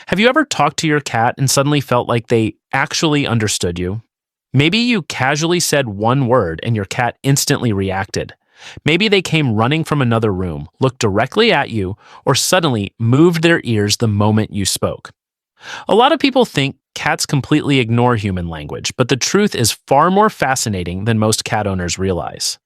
Have you ever talked to your cat and suddenly felt like they actually understood you? Maybe you casually said one word and your cat instantly reacted. Maybe they came running from another room, looked directly at you, or suddenly moved their ears the moment you spoke. A lot of people think cats completely ignore human language, but the truth is far more fascinating than most cat owners realize.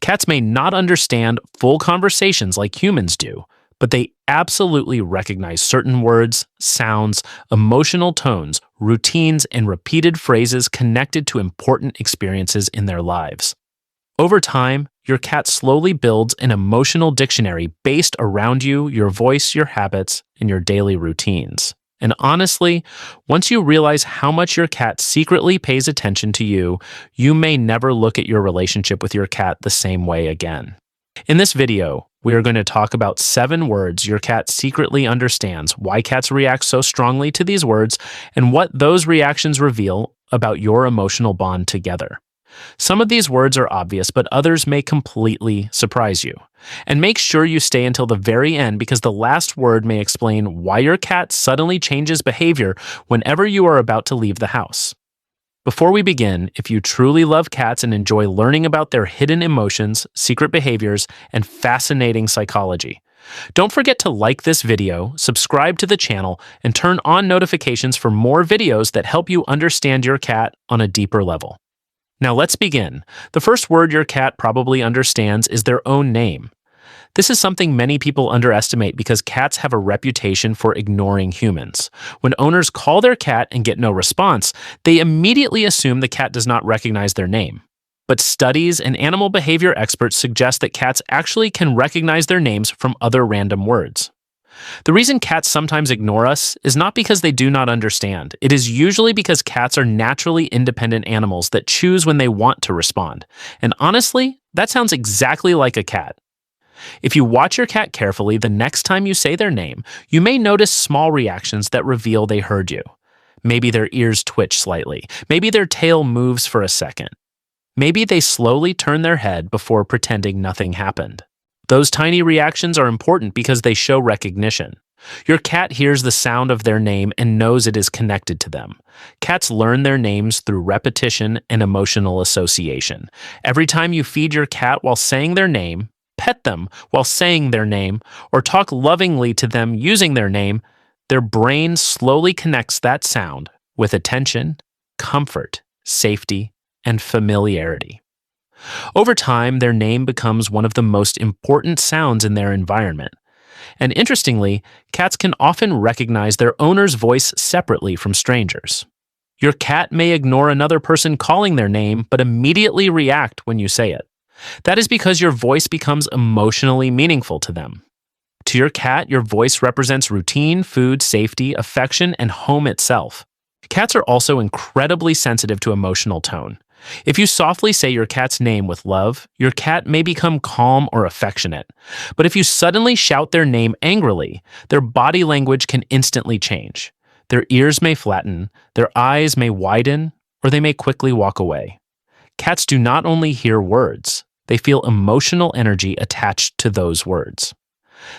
Cats may not understand full conversations like humans do, but they absolutely recognize certain words, sounds, emotional tones, routines, and repeated phrases connected to important experiences in their lives. Over time, your cat slowly builds an emotional dictionary based around you, your voice, your habits, and your daily routines. And honestly, once you realize how much your cat secretly pays attention to you, you may never look at your relationship with your cat the same way again. In this video, we are going to talk about 7 words your cat secretly understands, why cats react so strongly to these words, and what those reactions reveal about your emotional bond together. Some of these words are obvious, but others may completely surprise you. And make sure you stay until the very end because the last word may explain why your cat suddenly changes behavior whenever you are about to leave the house. Before we begin, if you truly love cats and enjoy learning about their hidden emotions, secret behaviors, and fascinating psychology, don't forget to like this video, subscribe to the channel, and turn on notifications for more videos that help you understand your cat on a deeper level. Now let's begin. The first word your cat probably understands is their own name. This is something many people underestimate because cats have a reputation for ignoring humans. When owners call their cat and get no response, they immediately assume the cat does not recognize their name. But studies and animal behavior experts suggest that cats actually can recognize their names from other random words. The reason cats sometimes ignore us is not because they do not understand. It is usually because cats are naturally independent animals that choose when they want to respond. And honestly, that sounds exactly like a cat. If you watch your cat carefully, the next time you say their name, you may notice small reactions that reveal they heard you. Maybe their ears twitch slightly. Maybe their tail moves for a second. Maybe they slowly turn their head before pretending nothing happened. Those tiny reactions are important because they show recognition. Your cat hears the sound of their name and knows it is connected to them. Cats learn their names through repetition and emotional association. Every time you feed your cat while saying their name, pet them while saying their name, or talk lovingly to them using their name, their brain slowly connects that sound with attention, comfort, safety, and familiarity. Over time, their name becomes one of the most important sounds in their environment. And interestingly, cats can often recognize their owner's voice separately from strangers. Your cat may ignore another person calling their name, but immediately react when you say it. That is because your voice becomes emotionally meaningful to them. To your cat, your voice represents routine, food, safety, affection, and home itself. Cats are also incredibly sensitive to emotional tone. If you softly say your cat's name with love, your cat may become calm or affectionate. But if you suddenly shout their name angrily, their body language can instantly change. Their ears may flatten, their eyes may widen, or they may quickly walk away. Cats do not only hear words, they feel emotional energy attached to those words.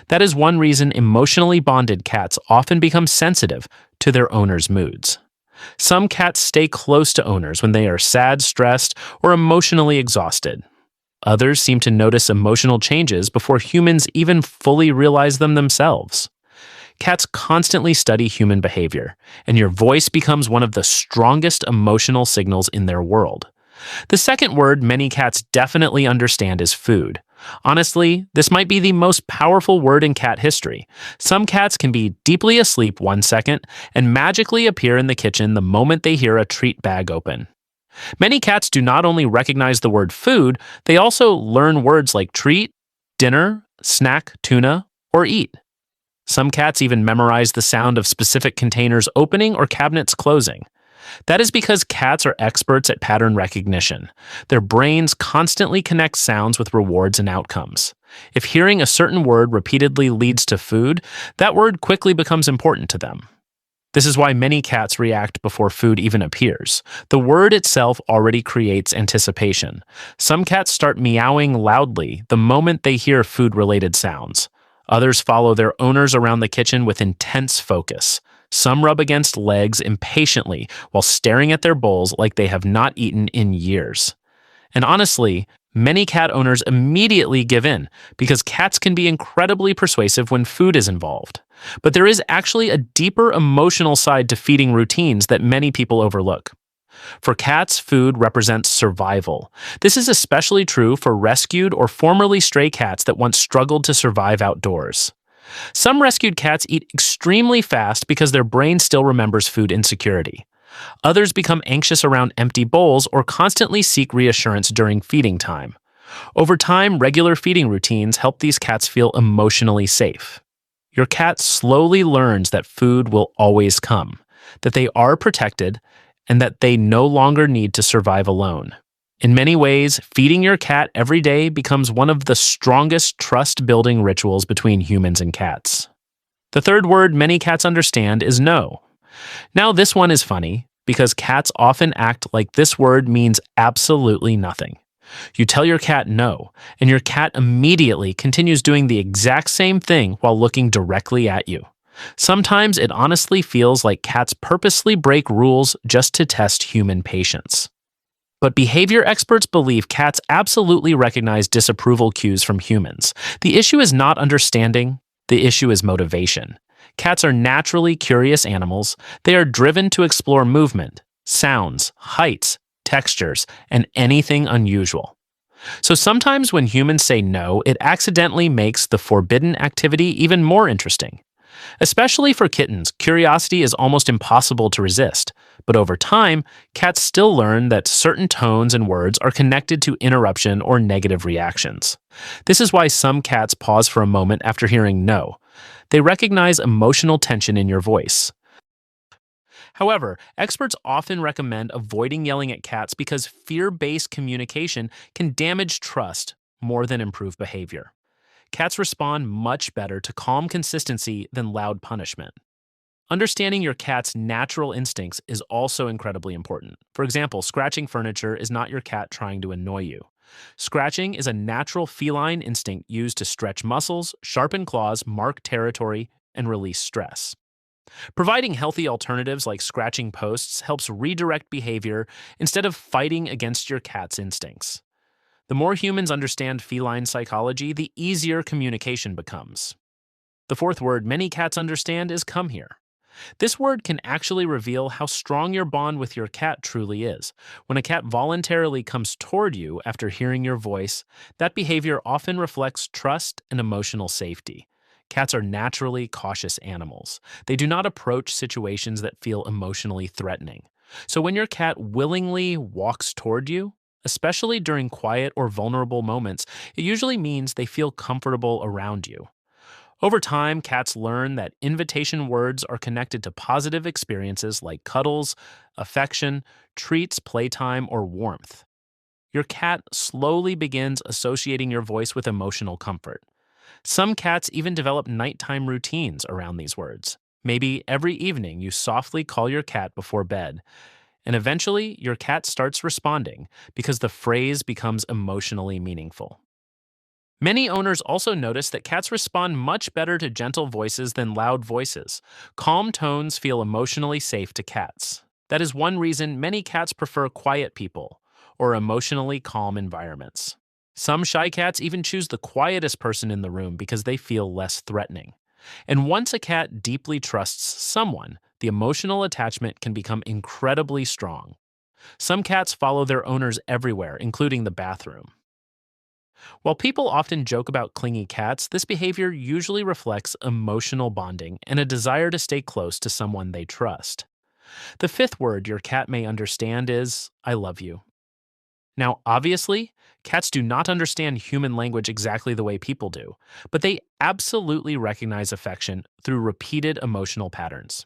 That is one reason emotionally bonded cats often become sensitive to their owner's moods. Some cats stay close to owners when they are sad, stressed, or emotionally exhausted. Others seem to notice emotional changes before humans even fully realize them themselves. Cats constantly study human behavior, and your voice becomes one of the strongest emotional signals in their world. The second word many cats definitely understand is food. Honestly, this might be the most powerful word in cat history. Some cats can be deeply asleep one second and magically appear in the kitchen the moment they hear a treat bag open. Many cats do not only recognize the word food, they also learn words like treat, dinner, snack, tuna, or eat. Some cats even memorize the sound of specific containers opening or cabinets closing. That is because cats are experts at pattern recognition. Their brains constantly connect sounds with rewards and outcomes. If hearing a certain word repeatedly leads to food, that word quickly becomes important to them. This is why many cats react before food even appears. The word itself already creates anticipation. Some cats start meowing loudly the moment they hear food-related sounds. Others follow their owners around the kitchen with intense focus. Some rub against legs impatiently while staring at their bowls like they have not eaten in years. And honestly, many cat owners immediately give in because cats can be incredibly persuasive when food is involved. But there is actually a deeper emotional side to feeding routines that many people overlook. For cats, food represents survival. This is especially true for rescued or formerly stray cats that once struggled to survive outdoors. Some rescued cats eat extremely fast because their brain still remembers food insecurity. Others become anxious around empty bowls or constantly seek reassurance during feeding time. Over time, regular feeding routines help these cats feel emotionally safe. Your cat slowly learns that food will always come, that they are protected, and that they no longer need to survive alone. In many ways, feeding your cat every day becomes one of the strongest trust-building rituals between humans and cats. The third word many cats understand is no. Now, this one is funny because cats often act like this word means absolutely nothing. You tell your cat no, and your cat immediately continues doing the exact same thing while looking directly at you. Sometimes it honestly feels like cats purposely break rules just to test human patience. But behavior experts believe cats absolutely recognize disapproval cues from humans. The issue is not understanding, the issue is motivation. Cats are naturally curious animals. They are driven to explore movement, sounds, heights, textures, and anything unusual. So sometimes when humans say no, it accidentally makes the forbidden activity even more interesting. Especially for kittens, curiosity is almost impossible to resist. But over time, cats still learn that certain tones and words are connected to interruption or negative reactions. This is why some cats pause for a moment after hearing no. They recognize emotional tension in your voice. However, experts often recommend avoiding yelling at cats because fear-based communication can damage trust more than improve behavior. Cats respond much better to calm consistency than loud punishment. Understanding your cat's natural instincts is also incredibly important. For example, scratching furniture is not your cat trying to annoy you. Scratching is a natural feline instinct used to stretch muscles, sharpen claws, mark territory, and release stress. Providing healthy alternatives like scratching posts helps redirect behavior instead of fighting against your cat's instincts. The more humans understand feline psychology, the easier communication becomes. The fourth word many cats understand is come here. This word can actually reveal how strong your bond with your cat truly is. When a cat voluntarily comes toward you after hearing your voice, that behavior often reflects trust and emotional safety. Cats are naturally cautious animals. They do not approach situations that feel emotionally threatening. So when your cat willingly walks toward you, especially during quiet or vulnerable moments, it usually means they feel comfortable around you. Over time, cats learn that invitation words are connected to positive experiences like cuddles, affection, treats, playtime, or warmth. Your cat slowly begins associating your voice with emotional comfort. Some cats even develop nighttime routines around these words. Maybe every evening you softly call your cat before bed, and eventually your cat starts responding because the phrase becomes emotionally meaningful. Many owners also notice that cats respond much better to gentle voices than loud voices. Calm tones feel emotionally safe to cats. That is one reason many cats prefer quiet people or emotionally calm environments. Some shy cats even choose the quietest person in the room because they feel less threatening. And once a cat deeply trusts someone, the emotional attachment can become incredibly strong. Some cats follow their owners everywhere, including the bathroom. While people often joke about clingy cats, this behavior usually reflects emotional bonding and a desire to stay close to someone they trust. The fifth word your cat may understand is, I love you. Now, obviously, cats do not understand human language exactly the way people do, but they absolutely recognize affection through repeated emotional patterns.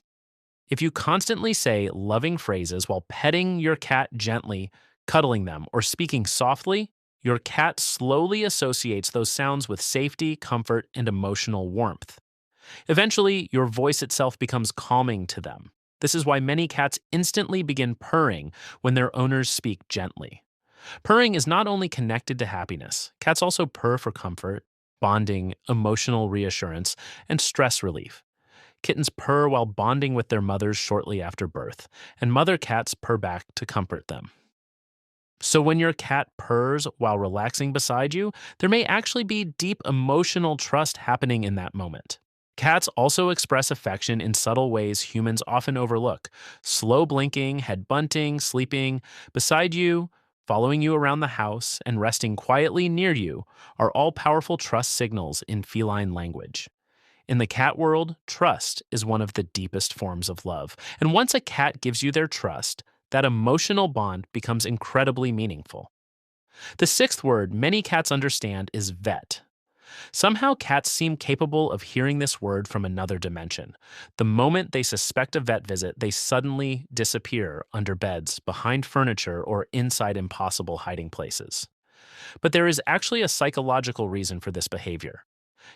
If you constantly say loving phrases while petting your cat gently, cuddling them, or speaking softly, your cat slowly associates those sounds with safety, comfort, and emotional warmth. Eventually, your voice itself becomes calming to them. This is why many cats instantly begin purring when their owners speak gently. Purring is not only connected to happiness, cats also purr for comfort, bonding, emotional reassurance, and stress relief. Kittens purr while bonding with their mothers shortly after birth, and mother cats purr back to comfort them. So, when your cat purrs while relaxing beside you, there may actually be deep emotional trust happening in that moment. Cats also express affection in subtle ways humans often overlook. Slow blinking, head bunting, sleeping beside you, following you around the house, and resting quietly near you are all powerful trust signals in feline language. In the cat world, trust is one of the deepest forms of love. And once a cat gives you their trust, that emotional bond becomes incredibly meaningful. The sixth word many cats understand is vet. Somehow, cats seem capable of hearing this word from another dimension. The moment they suspect a vet visit, they suddenly disappear under beds, behind furniture, or inside impossible hiding places. But there is actually a psychological reason for this behavior.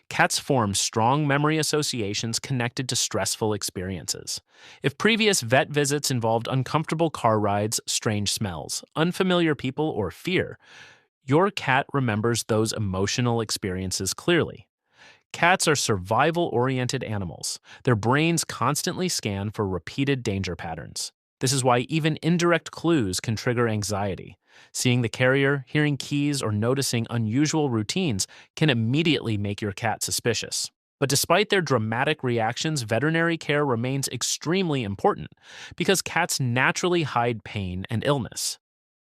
Cats form strong memory associations connected to stressful experiences. If previous vet visits involved uncomfortable car rides, strange smells, unfamiliar people, or fear, your cat remembers those emotional experiences clearly. Cats are survival oriented animals. Their brains constantly scan for repeated danger patterns. This is why even indirect clues can trigger anxiety. Seeing the carrier, hearing keys, or noticing unusual routines can immediately make your cat suspicious. But despite their dramatic reactions, veterinary care remains extremely important because cats naturally hide pain and illness.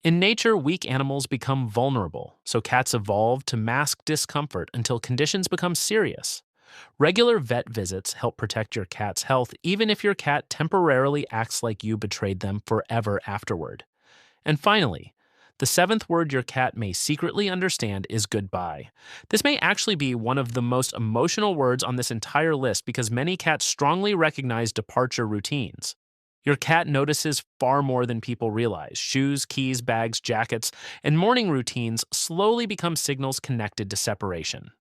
In nature, weak animals become vulnerable, so cats evolve to mask discomfort until conditions become serious. Regular vet visits help protect your cat's health even if your cat temporarily acts like you betrayed them forever afterward. And finally, the seventh word your cat may secretly understand is goodbye. This may actually be one of the most emotional words on this entire list because many cats strongly recognize departure routines. Your cat notices far more than people realize. Shoes, keys, bags, jackets, and morning routines slowly become signals connected to separation.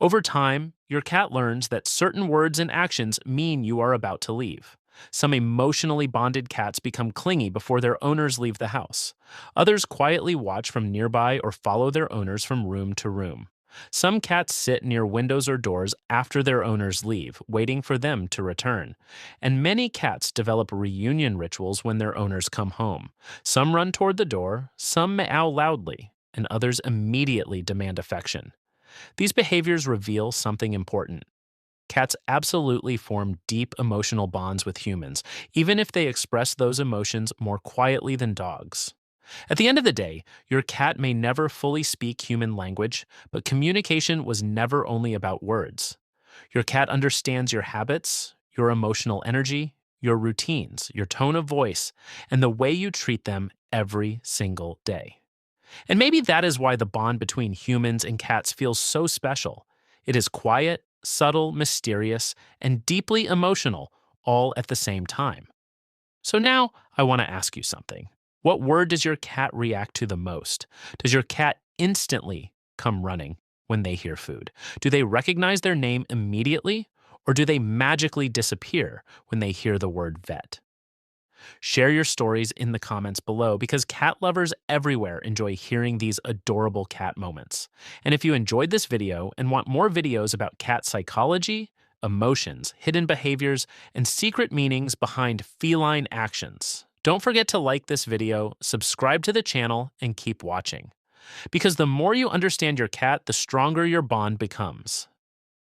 Over time, your cat learns that certain words and actions mean you are about to leave. Some emotionally bonded cats become clingy before their owners leave the house. Others quietly watch from nearby or follow their owners from room to room. Some cats sit near windows or doors after their owners leave, waiting for them to return. And many cats develop reunion rituals when their owners come home. Some run toward the door, some meow loudly, and others immediately demand affection. These behaviors reveal something important. Cats absolutely form deep emotional bonds with humans, even if they express those emotions more quietly than dogs. At the end of the day, your cat may never fully speak human language, but communication was never only about words. Your cat understands your habits, your emotional energy, your routines, your tone of voice, and the way you treat them every single day. And maybe that is why the bond between humans and cats feels so special. It is quiet, subtle, mysterious, and deeply emotional, all at the same time. So now I want to ask you something. What word does your cat react to the most? Does your cat instantly come running when they hear food? Do they recognize their name immediately? Or do they magically disappear when they hear the word vet? Share your stories in the comments below because cat lovers everywhere enjoy hearing these adorable cat moments. And if you enjoyed this video and want more videos about cat psychology, emotions, hidden behaviors, and secret meanings behind feline actions, don't forget to like this video, subscribe to the channel, and keep watching. Because the more you understand your cat, the stronger your bond becomes.